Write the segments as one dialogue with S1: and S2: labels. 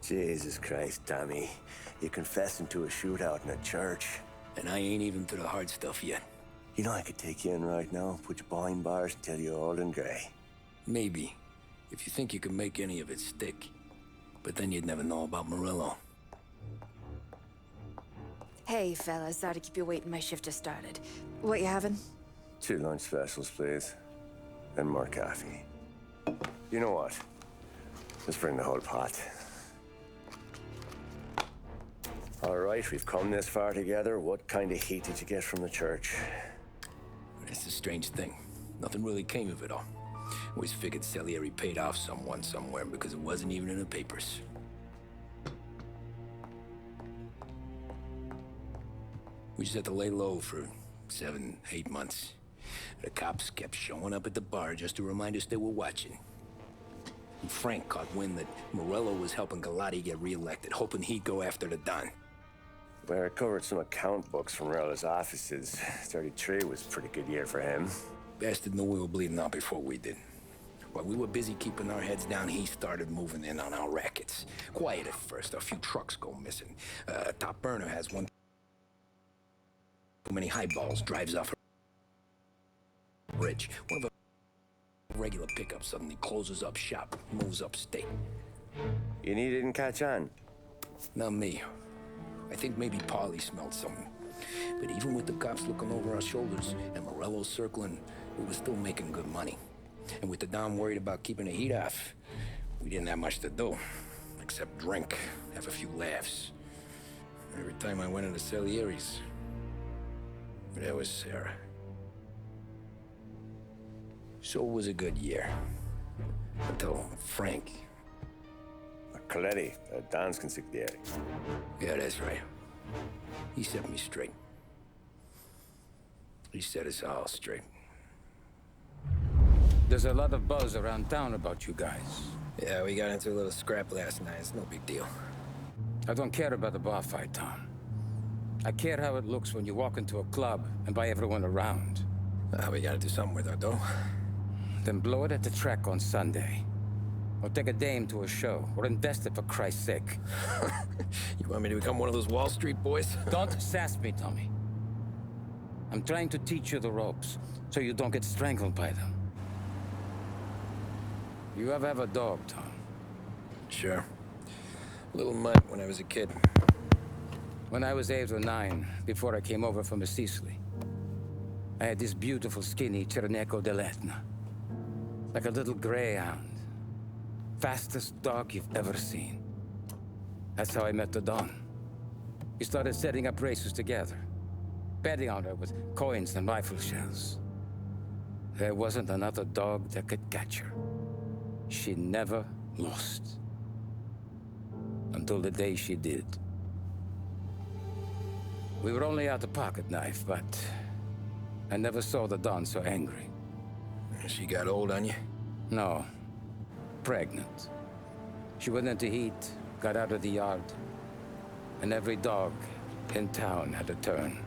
S1: Jesus Christ, Tommy. You're confessing to a shootout in a church.
S2: And I ain't even to the hard stuff yet.
S1: You know I could take you in right now, put you behind bars until you're old and grey.
S2: Maybe. If you think you can make any of it stick. But then you'd never know about Morello.
S3: Hey, fellas. Sorry to keep you waiting. My shift just started. What you having?
S1: 2 lunch specials, please. And more coffee. You know what? Let's bring the whole pot. All right, we've come this far together. What kind of heat did you get from the church?
S2: That's the strange thing. Nothing really came of it all. Always figured Salieri paid off someone somewhere because it wasn't even in the papers. We just had to lay low for 7, 8 months. The cops kept showing up at the bar just to remind us they were watching. And Frank caught wind that Morello was helping Galati get reelected, hoping he'd go after the Don.
S1: Well, I recovered some account books from Morello's offices. 33 was a pretty good year for him.
S2: Bastard knew we were bleeding out before we did. While we were busy keeping our heads down, he started moving in on our rackets. Quiet at first, a few trucks go missing. Top burner has one too many highballs, drives off a bridge. One of a regular pickup suddenly closes up shop, moves upstate.
S1: You didn't catch on?
S2: Not me. I think maybe Paulie smelled something. But even with the cops looking over our shoulders and Morello circling, we were still making good money. And with the Dom worried about keeping the heat off, we didn't have much to do, except drink, have a few laughs. Every time I went into Salieri's, there was Sarah. So it was a good year. Until Frank.
S1: Coletti, Don's consigliere.
S2: Yeah, that's right. He set me straight. He set us all straight.
S4: There's a lot of buzz around town about you guys.
S2: Yeah, we got into a little scrap last night. It's no big deal.
S4: I don't care about the bar fight, Tom. I care how it looks when you walk into a club and by everyone around.
S2: We gotta do something with our dough.
S4: Then blow it at the track on Sunday. Or take a dame to a show, or invest it for Christ's sake.
S2: You want me to become one of those Wall Street boys?
S4: Don't sass me, Tommy. I'm trying to teach you the ropes, so you don't get strangled by them. You ever have a dog, Tom?
S2: Sure. Little mutt when I was a kid.
S4: When I was 8 or 9, before I came over from Sicily, I had this beautiful, skinny Cerneco dell'Etna. Like a little greyhound. Fastest dog you've ever seen. That's how I met the Don. We started setting up races together, betting on her with coins and rifle shells. There wasn't another dog that could catch her. She never lost. Until the day she did. We were only out a pocket knife, but I never saw the Don so angry.
S2: She got old on you?
S4: No. Pregnant. She went into heat, got out of the yard, and every dog in town had a turn.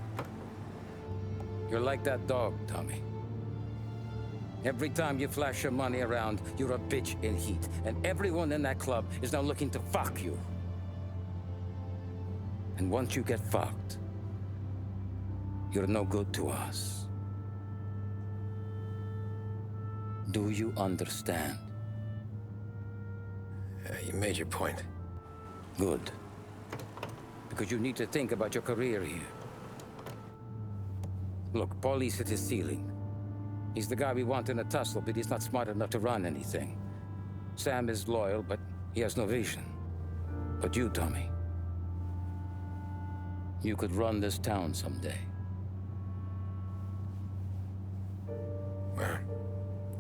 S4: You're like that dog, Tommy. Every time you flash your money around, you're a bitch in heat, and everyone in that club is now looking to fuck you. And once you get fucked, you're no good to us. Do you understand?
S2: You made your point.
S4: Good. Because you need to think about your career here. Look, Paulie's hit his ceiling. He's the guy we want in a tussle, but he's not smart enough to run anything. Sam is loyal, but he has no vision. But you, Tommy, you could run this town someday.
S2: Well,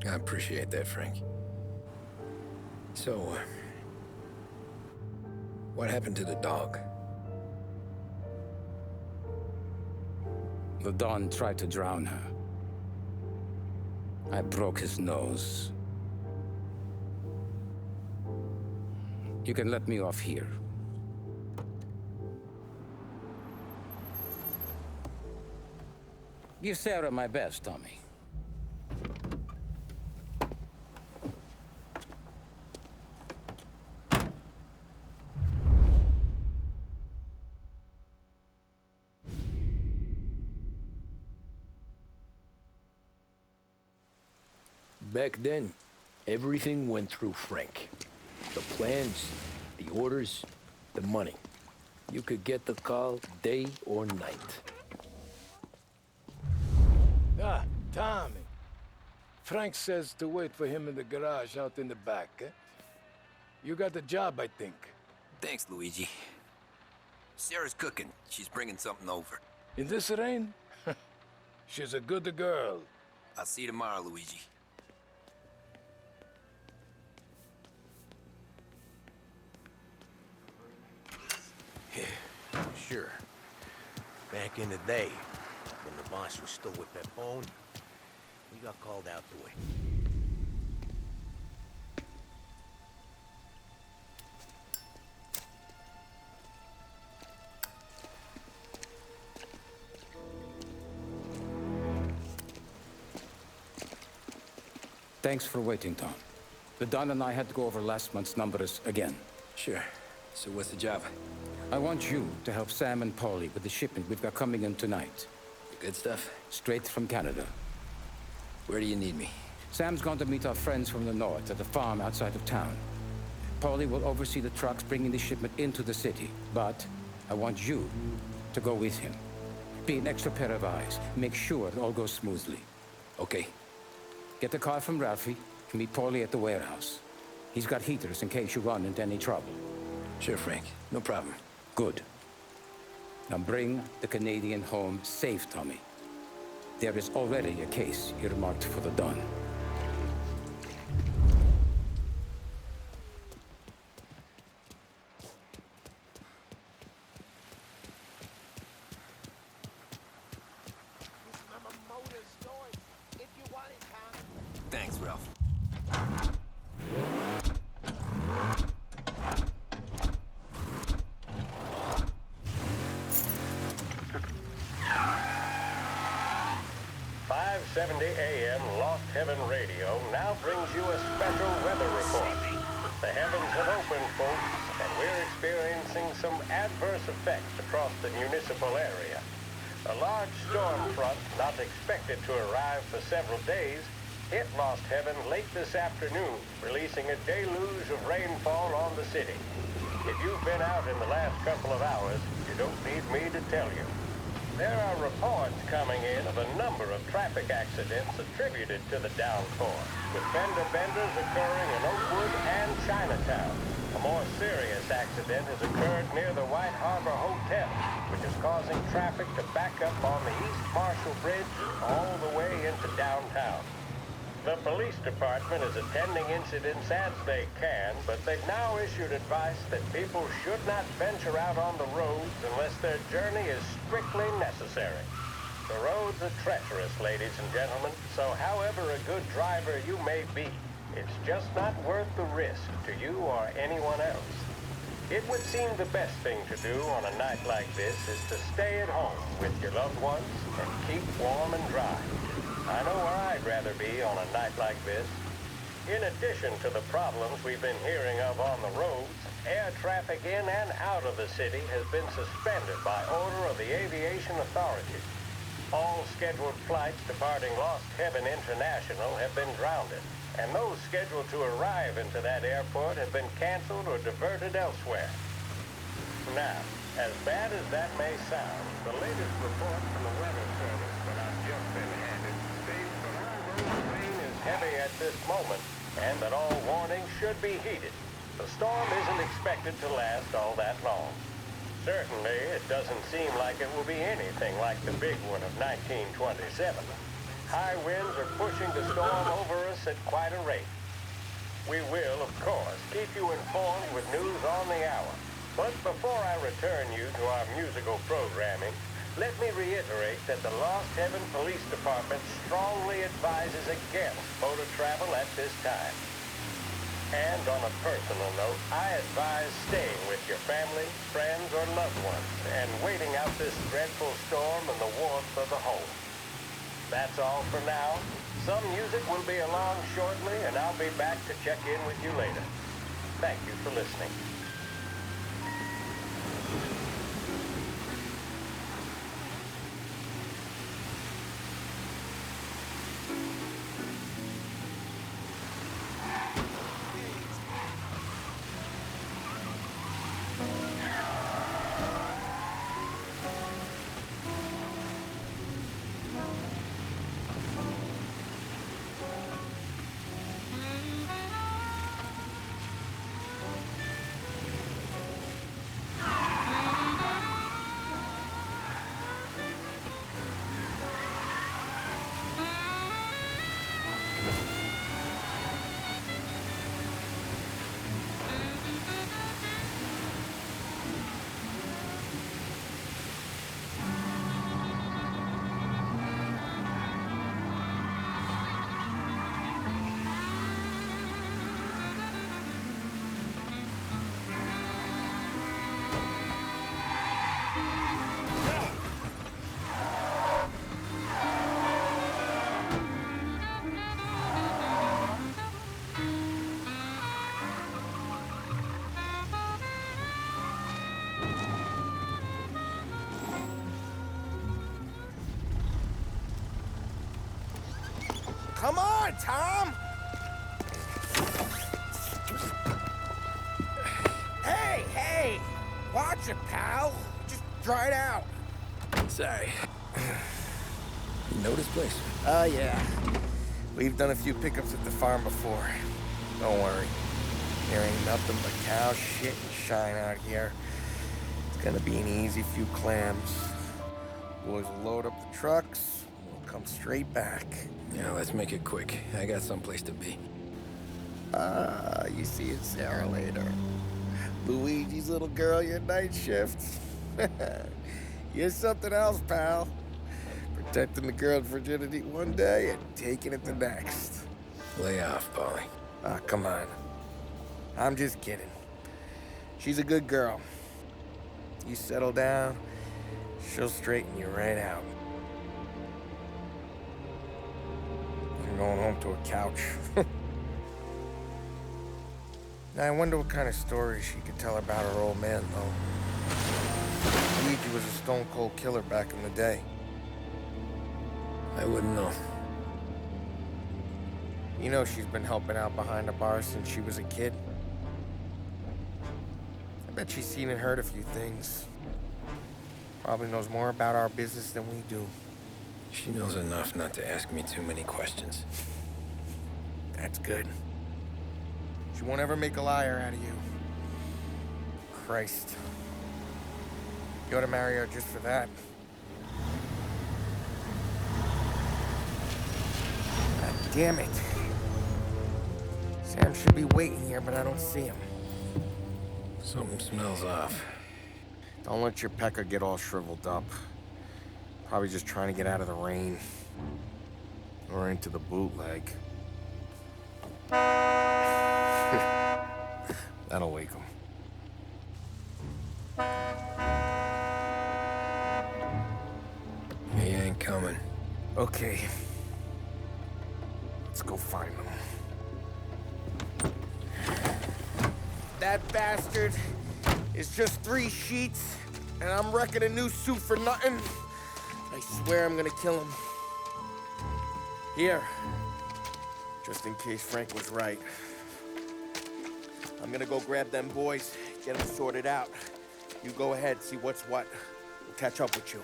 S2: I appreciate that, Frank. So, what happened to the dog?
S4: The Don tried to drown her. I broke his nose. You can let me off here. Give Sarah my best, Tommy.
S5: Back then, everything went through Frank. The plans, the orders, the money. You could get the call day or night.
S6: Ah, Tommy. Frank says to wait for him in the garage out in the back, eh? You got the job, I think.
S2: Thanks, Luigi. Sarah's cooking. She's bringing something over.
S6: In this rain? She's a good girl.
S2: I'll see you tomorrow, Luigi.
S5: Yeah, sure. Back in the day, when the boss was still with Pepone, we got called out to it.
S4: Thanks for waiting, Tom. The Don and I had to go over last month's numbers again.
S2: Sure. So what's the job?
S4: I want you to help Sam and Paulie with the shipment we've got coming in tonight.
S2: The good stuff?
S4: Straight from Canada.
S2: Where do you need me?
S4: Sam's going to meet our friends from the north at the farm outside of town. Paulie will oversee the trucks bringing the shipment into the city. But I want you to go with him. Be an extra pair of eyes. Make sure it all goes smoothly.
S2: Okay.
S4: Get the car from Ralphie and meet Paulie at the warehouse. He's got heaters in case you run into any trouble.
S2: Sure, Frank. No problem.
S4: Good. Now bring the Canadian home safe, Tommy. There is already a case earmarked for the Don.
S2: Thanks, Ralph.
S7: AM Lost Heaven Radio now brings you a special weather report. The heavens have opened, folks, and we're experiencing some adverse effects across the municipal area. A large storm front, not expected to arrive for several days, hit Lost Heaven late this afternoon, releasing a deluge of rainfall on the city. If you've been out in the last couple of hours, you don't need me to tell you. There are reports coming in of a number of traffic accidents attributed to the downpour, with fender benders occurring in Oakwood and Chinatown. A more serious accident has occurred near the White Harbor Hotel, which is causing traffic to back up on the East Marshall Bridge all the way into downtown. The police department is attending incidents as they can, but they've now issued advice that people should not venture out on the roads unless their journey is strictly necessary. The roads are treacherous, ladies and gentlemen, so however a good driver you may be, it's just not worth the risk to you or anyone else. It would seem the best thing to do on a night like this is to stay at home with your loved ones and keep warm and dry. I know where I'd rather be on a night like this. In addition to the problems we've been hearing of on the roads, air traffic in and out of the city has been suspended by order of the aviation authorities. All scheduled flights departing Lost Heaven International have been grounded, and those scheduled to arrive into that airport have been canceled or diverted elsewhere. Now, as bad as that may sound, the latest report from the Weather Service that I've just been handed states that although the rain is heavy at this moment, and that all warnings should be heeded, the storm isn't expected to last all that long. Certainly, it doesn't seem like it will be anything like the big one of 1927. High winds are pushing the storm over us at quite a rate. We will, of course, keep you informed with news on the hour. But before I return you to our musical programming, let me reiterate that the Lost Heaven Police Department strongly advises against motor travel at this time. And on a personal note, I advise staying with your family, friends, or loved ones and waiting out this dreadful storm in the warmth of the home. That's all for now. Some music will be along shortly, and I'll be back to check in with you later. Thank you for listening.
S8: on, Tom! Hey! Watch it, pal. Just dry it out.
S2: Sorry. You know this place?
S8: Yeah. We've done a few pickups at the farm before. Don't worry. There ain't nothing but cow shit and shine out here. It's gonna be an easy few clams. Boys will load up the trucks, and we'll come straight back.
S2: Yeah, let's make it quick. I got someplace to be.
S8: You see it, Sarah, later. Luigi's little girl, your night shift. You're something else, pal. Protecting the girl's virginity one day and taking it the next.
S2: Lay off, Polly.
S8: Come on. I'm just kidding. She's a good girl. You settle down, she'll straighten you right out. I'm going home to a couch. Now, I wonder what kind of stories she could tell about her old man, though. Luigi was a stone-cold killer back in the day.
S2: I wouldn't know.
S8: You know she's been helping out behind the bar since she was a kid. I bet she's seen and heard a few things. Probably knows more about our business than we do.
S2: She knows enough not to ask me too many questions.
S8: That's good. She won't ever make a liar out of you. Christ. You ought to marry her just for that. God damn it. Sam should be waiting here, but I don't see him.
S2: Something smells off.
S8: Don't let your pecker get all shriveled up. Probably just trying to get out of the rain. Or into the bootleg. That'll wake him.
S2: He ain't coming.
S8: Okay. Let's go find him. That bastard is just 3 sheets, and I'm wrecking a new suit for nothing. I swear I'm gonna kill him. Here. Just in case Frank was right. I'm gonna go grab them boys, get them sorted out. You go ahead, see what's what. We'll catch up with you.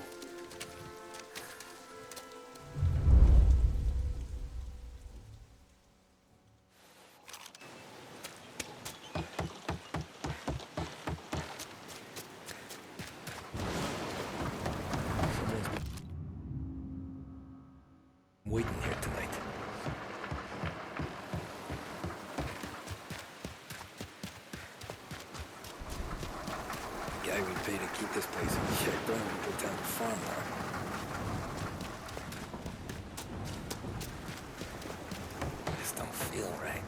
S2: I'm waiting here tonight. The guy we pay to keep this place in check don't even go down the farm now. This don't feel right.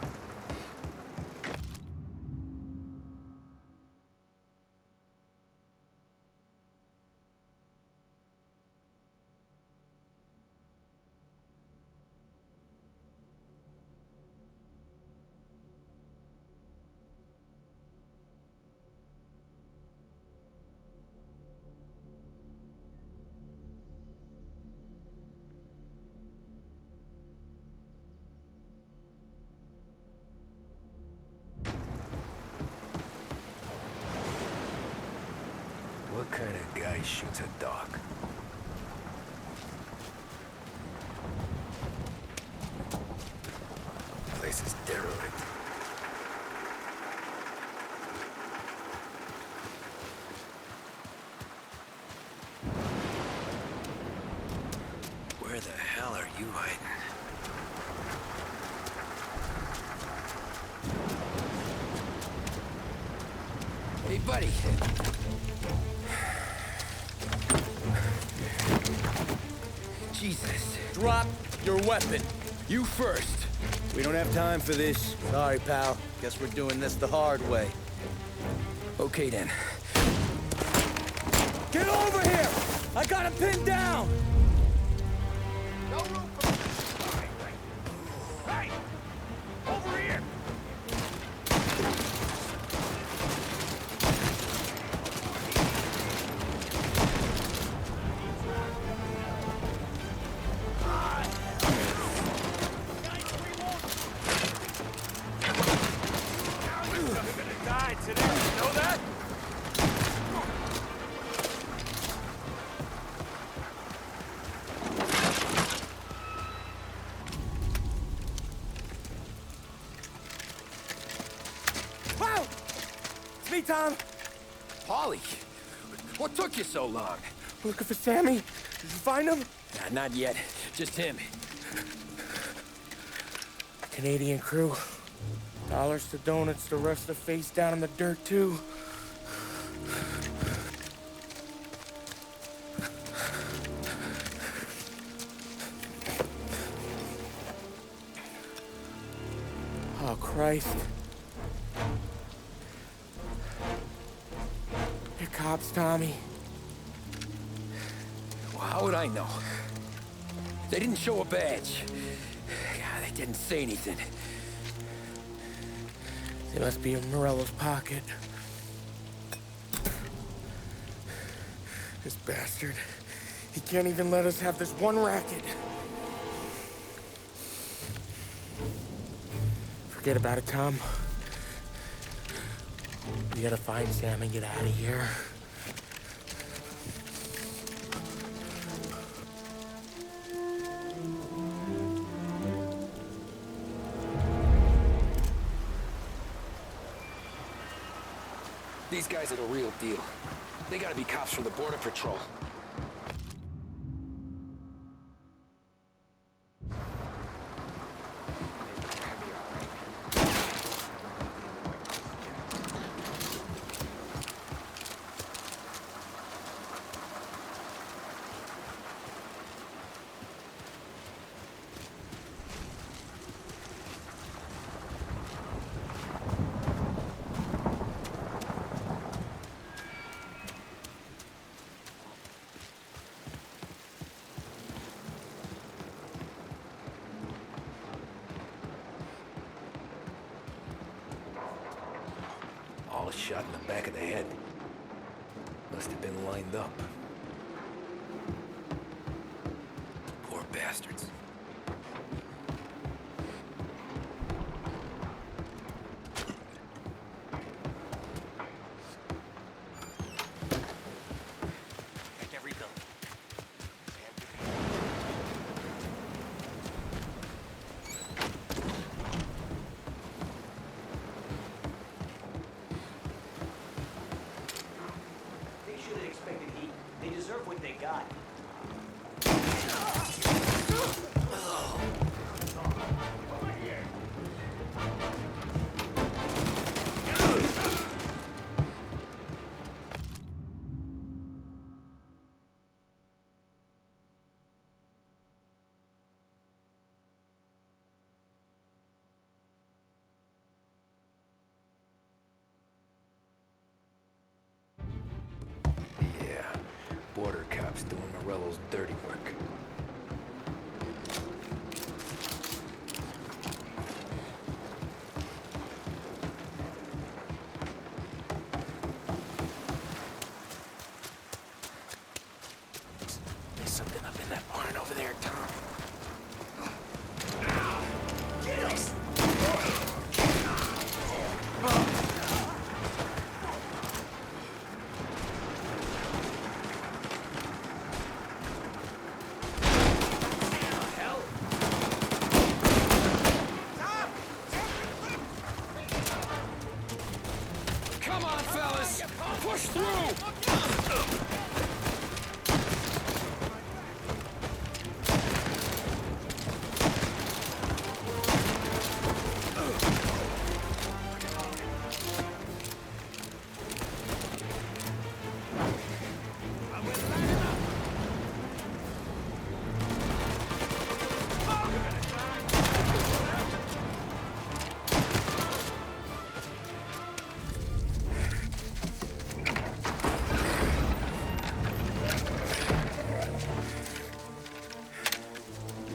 S2: What kind of guy shoots a dog? Place is derelict. Where the hell are you hiding? Hey, buddy. Jesus.
S8: Drop your weapon.
S2: You first.
S9: We don't have time for this. Sorry, pal. Guess we're doing this the hard way.
S2: Okay, then.
S9: Get over here! I got him pinned down!
S6: No room for... Hey! Over here! Know that?
S8: Wow! It's me, Tom.
S5: Polly, what took you so long?
S8: Looking for Sammy. Did you find him?
S5: Nah, not yet. Just him.
S8: Canadian crew. Dollars to donuts, the rest of the face down in the dirt, too. Oh, Christ. They're cops, Tommy.
S5: Well, how would I know? They didn't show a badge. God, they didn't say anything.
S8: They must be in Morello's pocket. This bastard. He can't even let us have this one racket. Forget about it, Tom. We gotta find Sam and get out of here.
S5: These guys are the real deal. They gotta be cops from the Border Patrol. All shot in the back of the head. Must have been lined up. Poor bastards.
S10: They deserve what they got.
S5: Border cops doing Morello's dirty work.
S8: There's something up in that barn over there, Tom.
S5: Come on, fellas! Push through!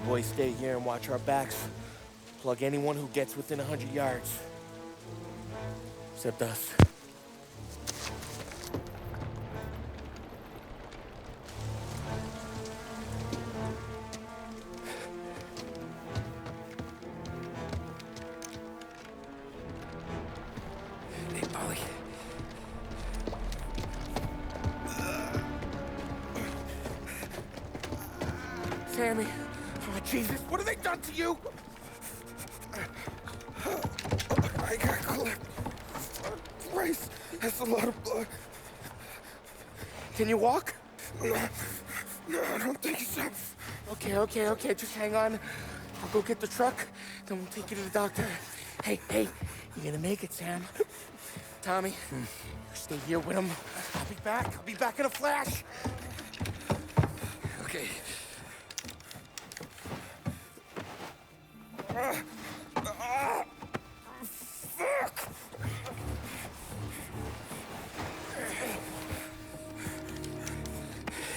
S8: Boys, stay here and watch our backs. Plug anyone who gets within 100 yards. Except us.
S5: Hey, Polly.
S8: Sammy. Oh, Jesus, what have they done to you? I got clipped. Christ, that's a lot of blood. Can you walk? No, I don't think so. Okay, just hang on. I'll go get the truck, then we'll take you to the doctor. Hey, you're gonna make it, Sam. Tommy, you stay here with him. I'll be back in a flash.
S2: Okay.
S8: Fuck!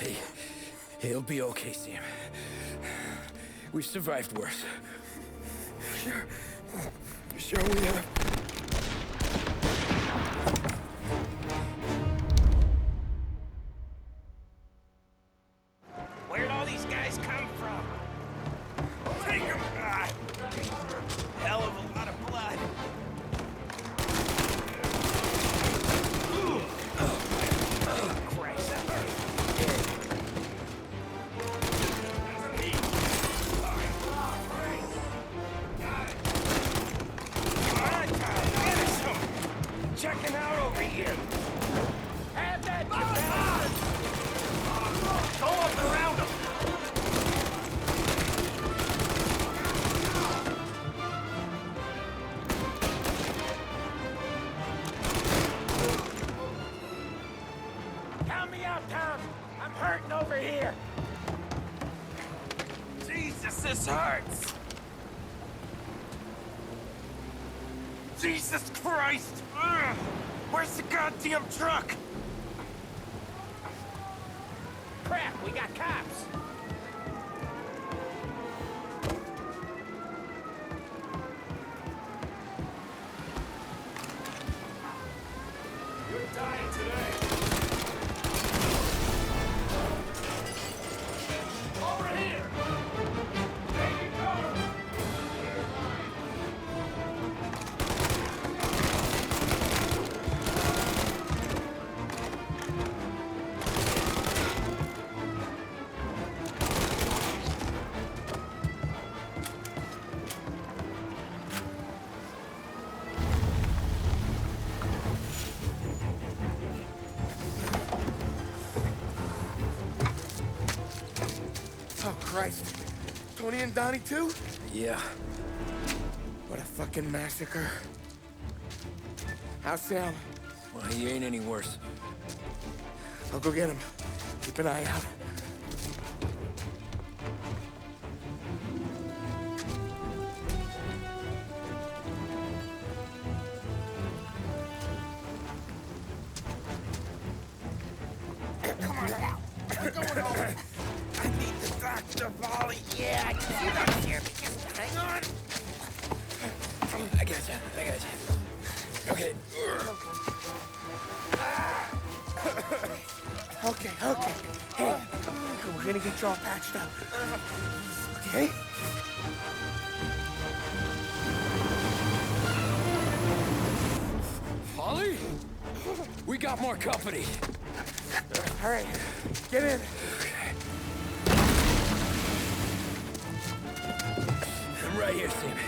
S2: Hey, he'll be okay, Sam. We've survived worse.
S8: Sure we have.
S10: Where'd all these guys come from? Take them! Hell of a lot of blood. Christ, that hurt. Checking out over here. Have that, you bastard! Go up around him. Count me out, Tom. I'm hurting over here. Jesus, this hurts. Jesus Christ! Ugh. Where's the goddamn truck? Crap, we got cops. You're dying today. Over here! Taking cover!
S8: Oh, Christ. Tony and Donnie, too?
S2: Yeah.
S8: What a fucking massacre. How's Sam?
S2: Well, he ain't any worse.
S8: I'll go get him. Keep an eye out. Come on now. We're going home. I need the doctor, Volley. Yeah, you don't hear me. Just hang on.
S2: I got you. Okay.
S8: Okay. Hey, we're gonna get you all patched up. Okay?
S2: Holly? We got more company.
S8: All right, get in.
S2: I'm right here, Sam.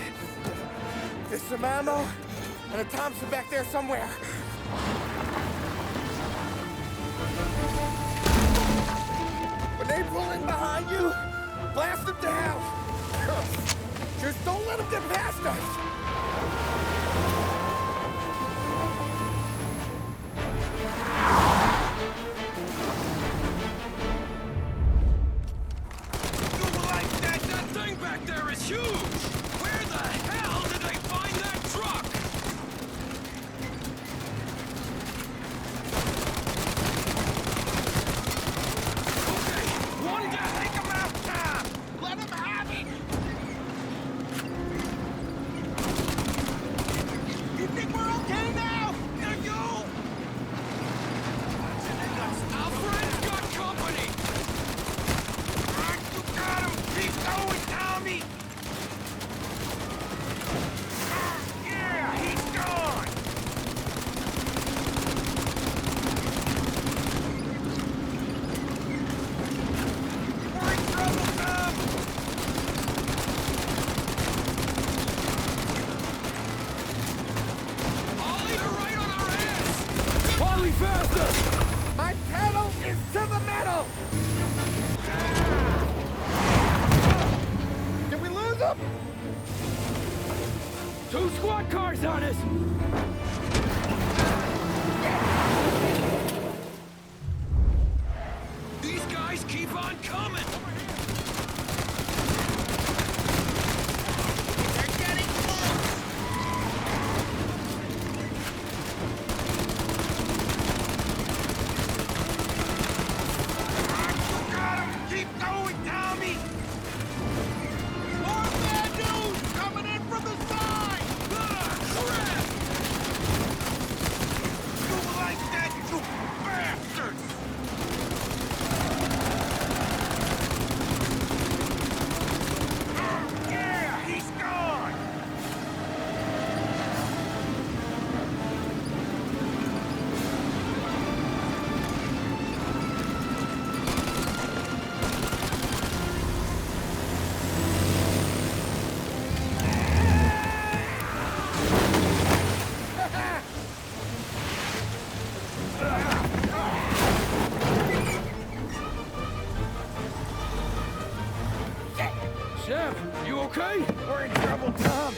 S8: There's some ammo and a Thompson back there somewhere. When they pull in behind you, blast them down. Just don't let them get past us.
S10: That thing back there is huge! Where the hell did they find that truck? Okay, one guy, take him out, Tom! Let him have it!
S5: faster!
S8: My pedal is to the metal! Did we lose him?
S5: 2 squad cars on us!
S10: These guys keep on coming! They're getting close! You got him! Keep going, Tommy! More bad news coming in from the side! Ah, crap! You like that, you bastards! Yeah, he's gone!
S5: Sam, you okay?
S8: We're in trouble, Tom.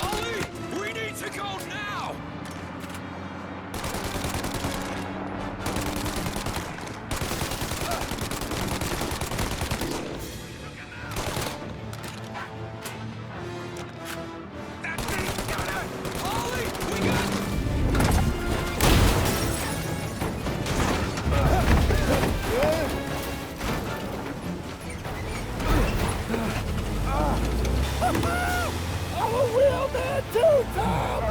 S10: Ollie, we need to go now! That thing's gonna... Ollie, we got...
S8: I'm a real man too, Tom!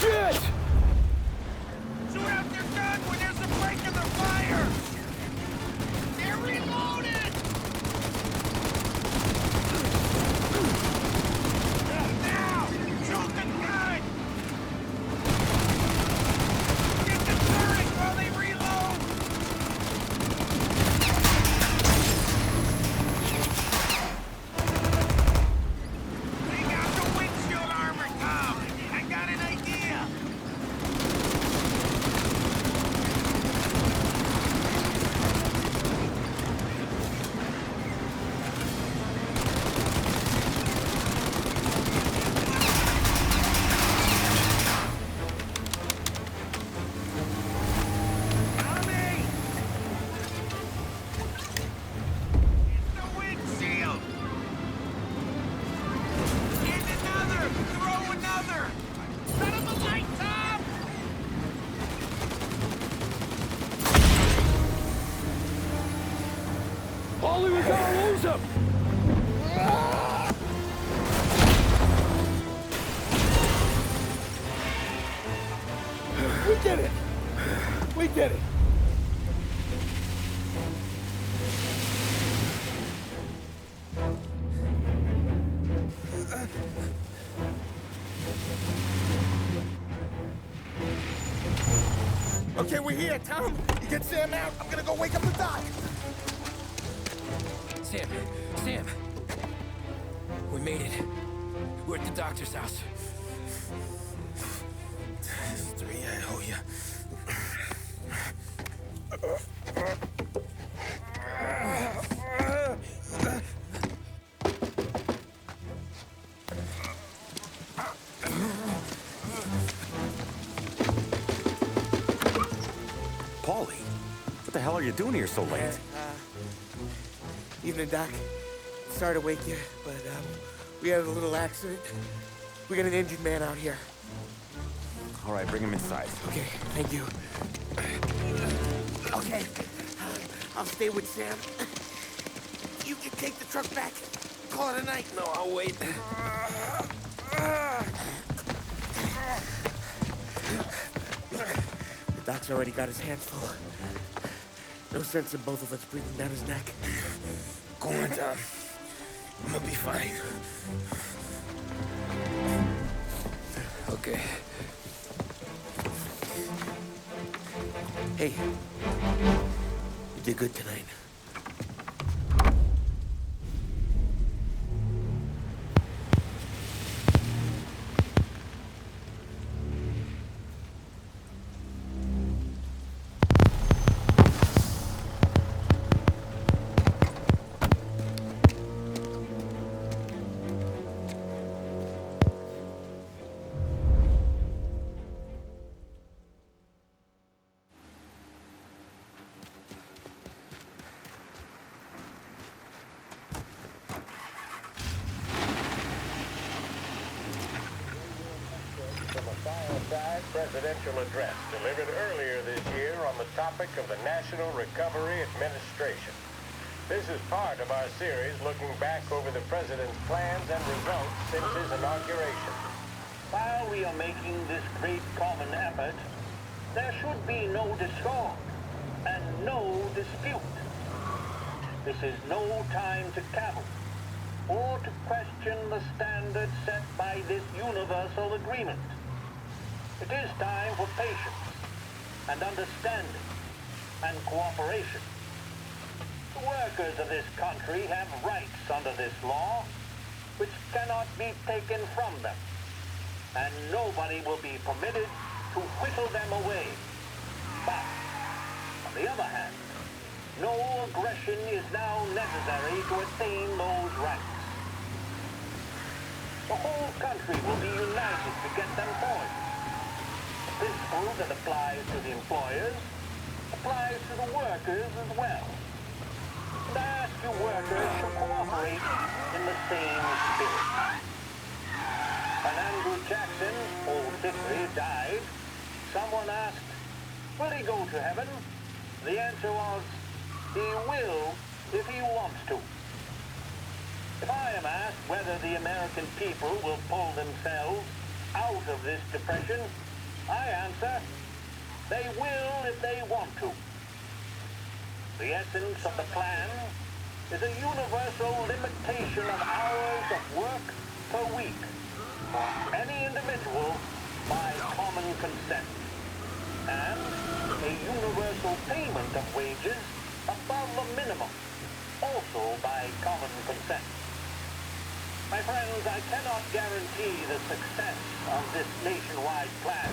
S5: Shit!
S10: Shoot out their gun when there's a break in the fire! They're reloaded! Now! Shoot the gun! Get the turret while they reload! Take out the windshield armor, Tom! I got an idea! Tommy! The windshield! And another! Throw another! Set him alight, Tom!
S5: Ollie, we gotta lose him!
S8: We did it! We did it! Okay, we're here, Tom. You get Sam out. I'm gonna go wake up the doc.
S2: Sam! We made it. We're at the doctor's house.
S8: This is 3 I owe you.
S1: Paulie, what the hell are you doing here so late?
S8: Evening, Doc. Sorry to wake you, but we had a little accident. We got an injured man out here.
S1: All right, bring him inside.
S8: Okay, thank you. Okay, I'll stay with Sam. You can take the truck back. Call it a night.
S2: No, I'll wait.
S8: Doc's already got his hands full. No sense in both of us breathing down his neck. Go on, Tom. I'm gonna be fine.
S2: Okay.
S8: Hey, you did good tonight.
S7: Presidential address delivered earlier this year on the topic of the National Recovery Administration. This is part of our series looking back over the president's plans and results since his inauguration. While we are making this great common effort, there should be no discord and no dispute. This is no time to cavil or to question the standards set by this universal agreement. It is time for patience and understanding and cooperation. The workers of this country have rights under this law which cannot be taken from them, and nobody will be permitted to whittle them away. But, on the other hand, no aggression is now necessary to attain those rights. The whole country will be united to get them forward. The principle that applies to the employers applies to the workers as well. And I ask you workers to cooperate in the same spirit. When Andrew Jackson, old Hickory, died, someone asked, will he go to heaven? The answer was, he will if he wants to. If I am asked whether the American people will pull themselves out of this depression, I answer, they will if they want to. The essence of the plan is a universal limitation of hours of work per week for any individual by common consent, and a universal payment of wages above the minimum, also by common consent. My friends, I cannot guarantee the success of this nationwide plan,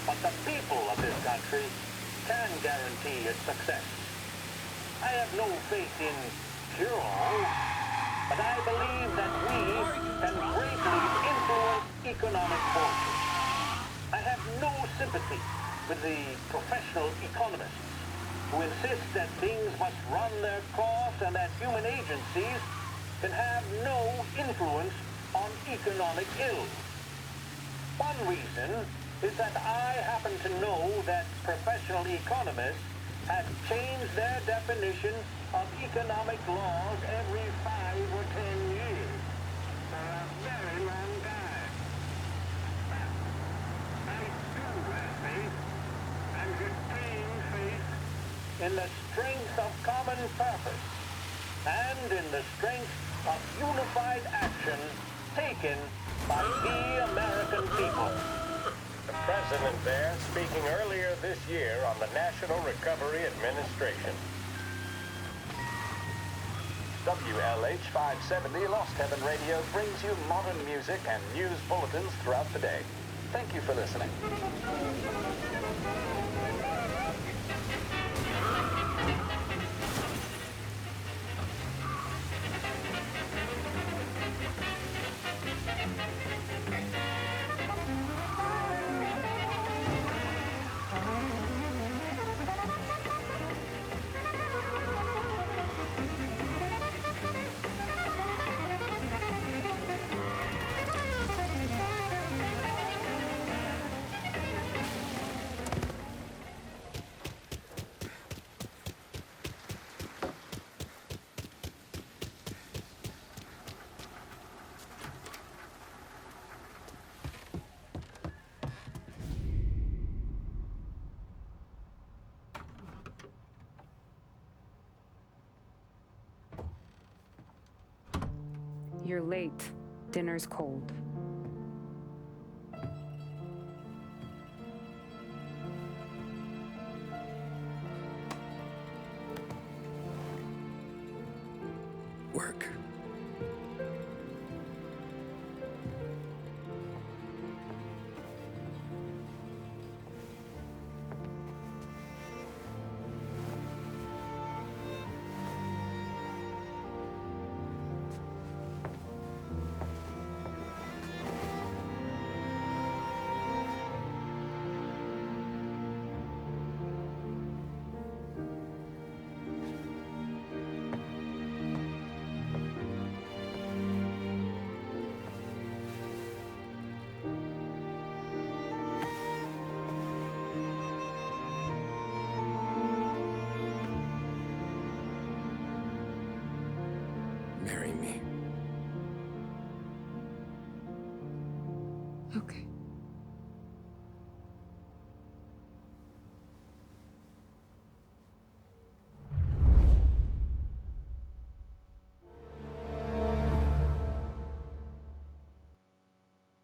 S7: but the people of this country can guarantee its success. I have no faith in cure-all, but I believe that we can greatly influence economic forces. I have no sympathy with the professional economists who insist that things must run their course and that human agencies can have no influence on economic ills. One reason is that I happen to know that professional economists have changed their definition of economic laws every 5 or 10 years for a very long time. I do have faith and retain faith in the strength of common purpose and in the strength of unified action taken by the American people. The president there speaking earlier this year on the National Recovery Administration. WLH 570 Lost Heaven Radio brings you modern music and news bulletins throughout the day. Thank you for listening.
S11: you're late. Dinner's cold.
S2: Work. Marry me.